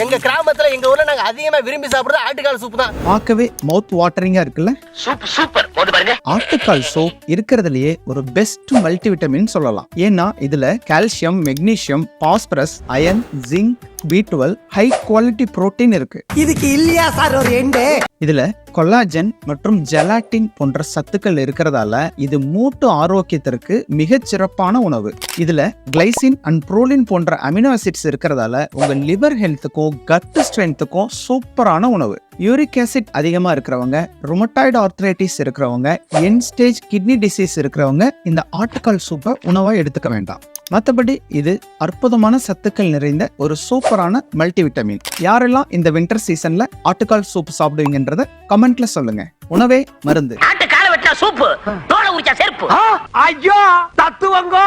எங்க கிராமத்துல எங்க ஊர்ல நாங்க அதிகமா விரும்பி சாப்பிடுறது ஆட்டுக்கால் சூப் தான். பார்க்கவே மவுத் வாட்டரிங்கா இருக்குல்ல. சூப்பர் போட்டு பாருங்க. ஆட்டுக்கால் சூப் இருக்கிறதுலயே ஒரு பெஸ்ட் மல்டி விட்டமின் சொல்லலாம். ஏன்னா இதுல calcium, magnesium, phosphorus, iron, zinc, B12 high quality protein இருக்கு. இதுக்கு இல்லையா சார் ஒரு எண்டு? இதுல கொலாஜன் மற்றும் ஜெலாட்டின் போன்ற சத்துக்கள் இருக்கிறதால இது மூட்டு ஆரோக்கியத்திற்கு மிகச் சிறப்பான உணவு. இதுல கிளைசின் அண்ட் புரோலின் போன்ற அமினோ ஆசிட்ஸ் இருக்கிறதால உங்க லிவர் ஹெல்த்துக்கும் கட் ஸ்ட்ரென்த்துக்கும் சூப்பரான உணவு. யூரிக் ஆசிட் அதிகமா இருக்கிறவங்க, ருமட்டாய்டு ஆர்த்ரைட்டிஸ் இருக்கிறவங்க, எண்ட் ஸ்டேஜ் கிட்னி டிசீஸ் இருக்கிறவங்க இந்த ஆட்டுக்கால் சூப்பை உணவா எடுத்துக்க வேண்டாம். மற்றபடி இது அற்புதமான சத்துக்கள் நிறைந்த ஒரு சூப்பரான மல்டி விட்டமின். யாரெல்லாம் இந்த வின்டர் சீசன்ல ஆட்டுக்கால் சூப் சாப்பிடுவீங்கன்றத கமெண்ட்ல சொல்லுங்க. உணவே மருந்து. ஆட்டு காலை வெட்டா சூப்பு, தோலை உரிச்சா செருப்பு. ஐயோ தத்துவங்க.